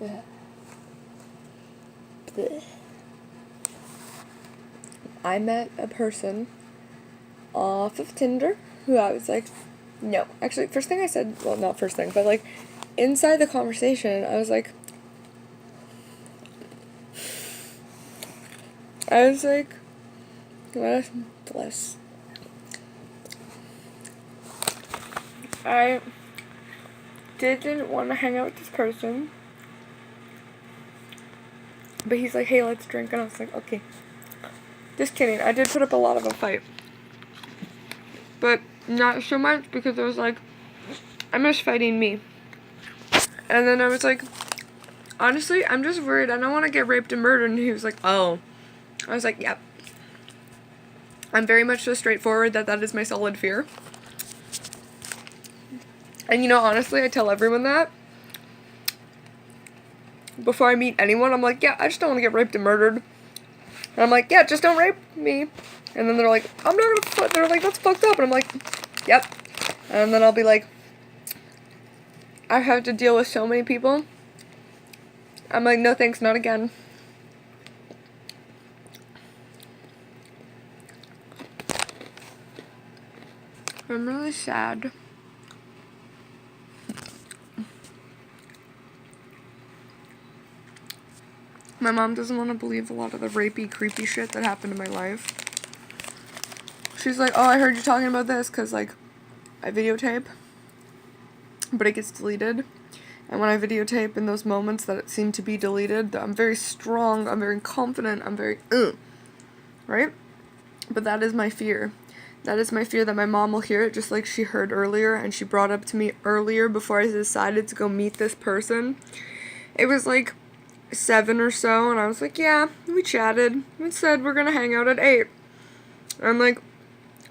Bleh. Bleh. I met a person off of Tinder who I was like, no. Actually, first thing I said, well, not first thing, but like inside the conversation, I was like, bless. I didn't want to hang out with this person, but he's like, hey, let's drink, and I was like, okay. Just kidding, I did put up a lot of a fight, but not so much because I was like, I miss fighting me. And then I was like, honestly, I'm just worried, I don't want to get raped and murdered, and he was like, oh. I was like, yep. I'm very much so straightforward that is my solid fear. And you know, honestly, I tell everyone that. Before I meet anyone, I'm like, yeah, I just don't want to get raped and murdered. And I'm like, yeah, just don't rape me. And then they're like, I'm not gonna, they're like, that's fucked up. And I'm like, yep. And then I'll be like, I have to deal with so many people. I'm like, no thanks, not again. I'm really sad. My mom doesn't want to believe a lot of the rapey, creepy shit that happened in my life. She's like, oh, I heard you talking about this, because, like, I videotape, but it gets deleted. And when I videotape in those moments that it seemed to be deleted, I'm very strong, I'm very confident, I'm very, right? But that is my fear. That is my fear that my mom will hear it, just like she heard earlier, and she brought up to me earlier before I decided to go meet this person. It was like 7 or so, and I was like, yeah, we chatted. We said we're gonna hang out at 8. And like,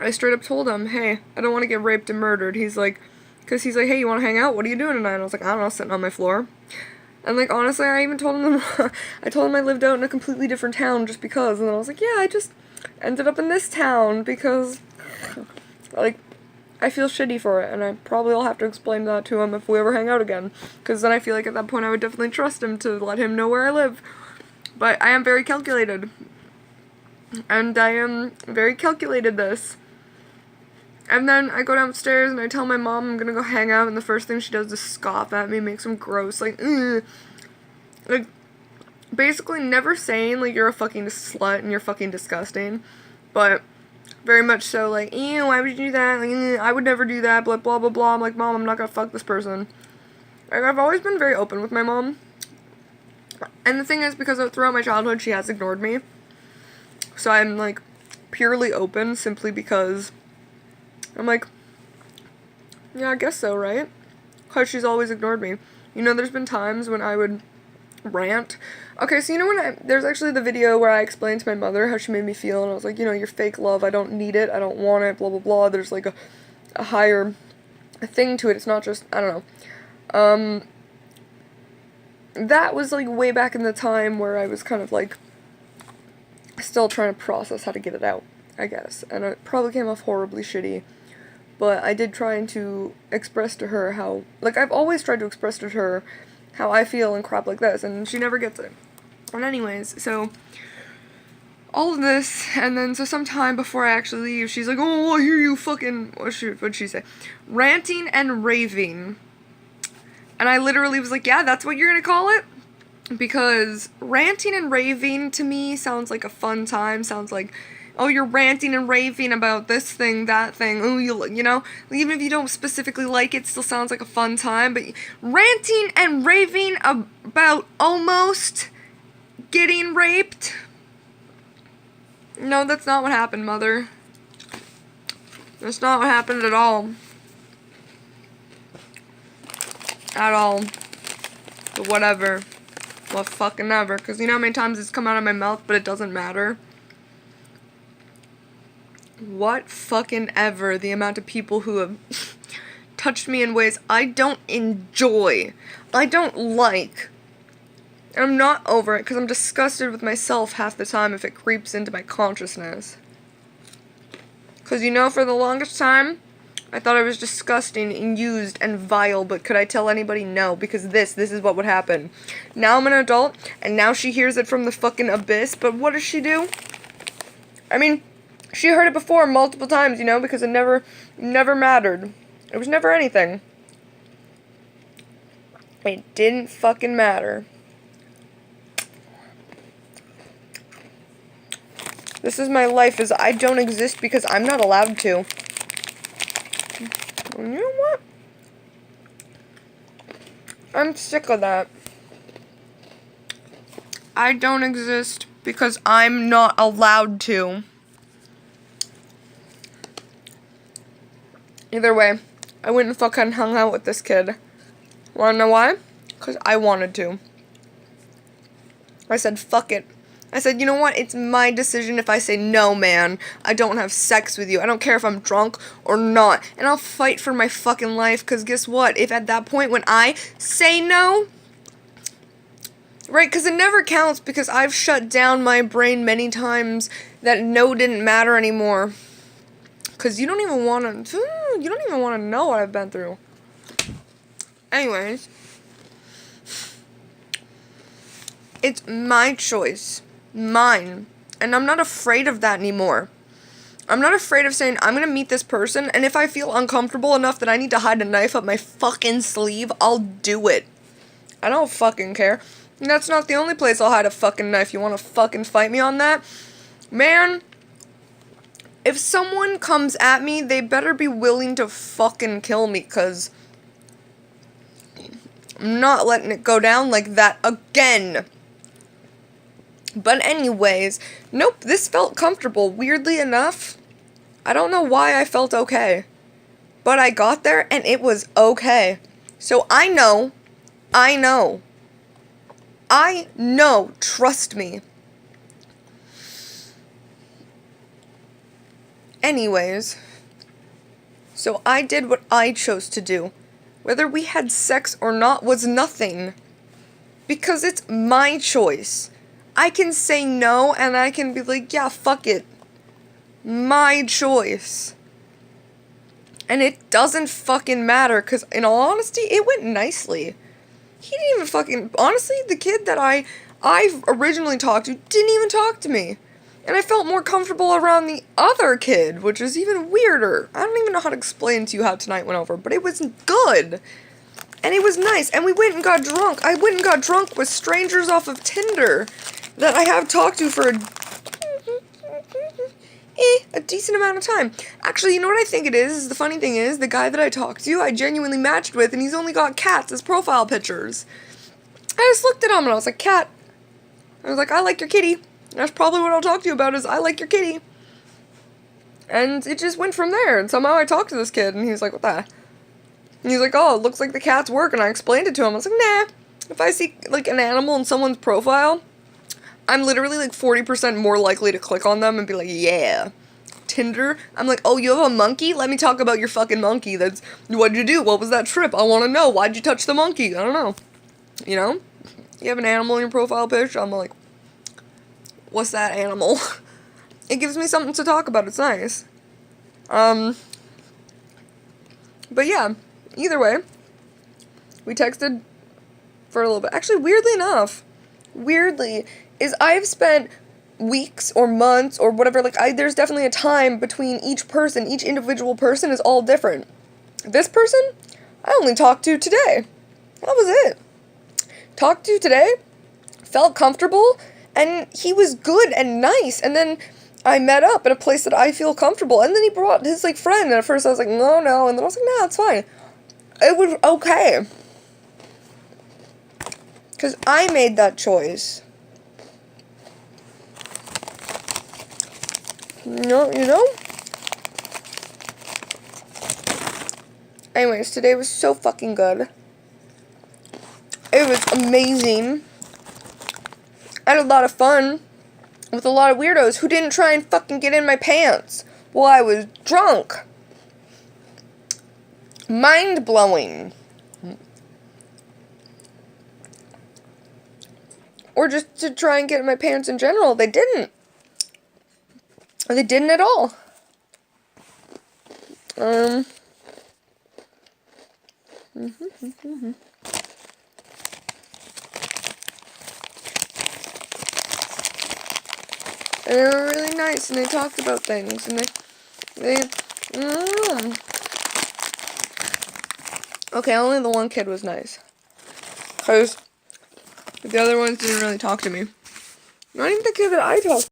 I straight up told him, hey, I don't want to get raped and murdered. He's like, hey, you want to hang out? What are you doing tonight? And I was like, I don't know, sitting on my floor. And like, honestly, I even told him, I told him I lived out in a completely different town just because. And then I was like, yeah, I just ended up in this town because, like, I feel shitty for it, and I probably will have to explain that to him if we ever hang out again, because then I feel like at that point I would definitely trust him to let him know where I live. But I am very calculated, and I am very calculated this. And then I go downstairs and I tell my mom I'm gonna go hang out, and the first thing she does is scoff at me, make some gross, like, like, basically never saying, like, you're a fucking slut and you're fucking disgusting, but very much so, like, ew, why would you do that? Like, I would never do that, blah, blah, blah, blah. I'm like, Mom, I'm not gonna fuck this person. Like, I've always been very open with my mom. And the thing is, because throughout my childhood, she has ignored me. So I'm, like, purely open simply because I'm like, yeah, I guess so, right? Because she's always ignored me. You know, there's been times when I would rant. Okay, so you know when there's actually the video where I explained to my mother how she made me feel, and I was like, you know, you're fake love, I don't need it, I don't want it, blah, blah, blah. There's, like, a higher thing to it. It's not just, I don't know. That was, like, way back in the time where I was kind of, like, still trying to process how to get it out, I guess. And it probably came off horribly shitty. But I did try to express to her how, like, I've always tried to express to her how I feel and crap like this, and she never gets it. And anyways, so, all of this, and then so sometime before I actually leave, she's like, oh, I hear you fucking, what'd she say? Ranting and raving. And I literally was like, yeah, that's what you're gonna call it? Because ranting and raving to me sounds like a fun time, sounds like, oh, you're ranting and raving about this thing, that thing, oh, you know, even if you don't specifically like it, still sounds like a fun time, but ranting and raving about almost getting raped? No, that's not what happened, Mother. That's not what happened at all. At all. But whatever. Well, fucking never, because you know how many times it's come out of my mouth, but it doesn't matter? What fucking ever the amount of people who have touched me in ways I don't enjoy, I don't like, and I'm not over it because I'm disgusted with myself half the time if it creeps into my consciousness. Because you know, for the longest time, I thought I was disgusting and used and vile, but could I tell anybody? No, because this is what would happen. Now I'm an adult, and now she hears it from the fucking abyss, but what does she do? I mean, she heard it before multiple times, you know, because it never mattered. It was never anything. It didn't fucking matter. This is my life, is I don't exist because I'm not allowed to. You know what? I'm sick of that. I don't exist because I'm not allowed to. Either way, I went and fucking hung out with this kid. Wanna know why? Because I wanted to. I said, fuck it. I said, you know what? It's my decision if I say, no, man, I don't have sex with you. I don't care if I'm drunk or not. And I'll fight for my fucking life, because guess what? If at that point when I say no, right, because it never counts, because I've shut down my brain many times that no didn't matter anymore. Because you don't even want to know what I've been through. Anyways, it's my choice. Mine. And I'm not afraid of that anymore. I'm not afraid of saying, I'm gonna meet this person, and if I feel uncomfortable enough that I need to hide a knife up my fucking sleeve, I'll do it. I don't fucking care. And that's not the only place I'll hide a fucking knife. You wanna fucking fight me on that? Man, if someone comes at me, they better be willing to fucking kill me, cause I'm not letting it go down like that again. But anyways, nope, this felt comfortable, weirdly enough. I don't know why I felt okay. But I got there, and it was okay. So I know, trust me. Anyways, so I did what I chose to do. Whether we had sex or not was nothing. Because it's my choice. I can say no, and I can be like, yeah, fuck it. My choice. And it doesn't fucking matter, because in all honesty, it went nicely. He didn't even fucking, honestly, the kid that I originally talked to didn't even talk to me. And I felt more comfortable around the other kid, which is even weirder. I don't even know how to explain to you how tonight went over, but it was good. And it was nice, and we went and got drunk. I went and got drunk with strangers off of Tinder that I have talked to for a decent amount of time. Actually, you know what I think it is? The funny thing is, the guy that I talked to, I genuinely matched with, and he's only got cats as profile pictures. I just looked at him, and I was like, cat. I was like, I like your kitty. That's probably what I'll talk to you about, is I like your kitty. And it just went from there, and somehow I talked to this kid, and he was like, what the? And he's like, oh, it looks like the cats work, and I explained it to him. I was like, nah. If I see, like, an animal in someone's profile, I'm literally, like, 40% more likely to click on them and be like, yeah. Tinder, I'm like, oh, you have a monkey? Let me talk about your fucking monkey. What'd you do? What was that trip? I want to know. Why'd you touch the monkey? I don't know. You know? You have an animal in your profile picture? I'm like, what's that animal? It gives me something to talk about. It's nice. But yeah, either way, we texted for a little bit. Actually, weirdly, is I've spent weeks or months or whatever, like, there's definitely a time between each person. Each individual person is all different. This person, I only talked to today. That was it. Talked to today, felt comfortable, and he was good and nice, and then I met up at a place that I feel comfortable, and then he brought his, like, friend, and at first I was like, no, and then I was like, nah, it's fine. It was okay. Because I made that choice. No, you know? Anyways, today was so fucking good. It was amazing. I had a lot of fun with a lot of weirdos who didn't try and fucking get in my pants while I was drunk. Mind-blowing. Or just to try and get in my pants in general. They didn't. They didn't at all. And they were really nice, and they talked about things, and okay, only the one kid was nice. Because the other ones didn't really talk to me. Not even the kid that I talked to.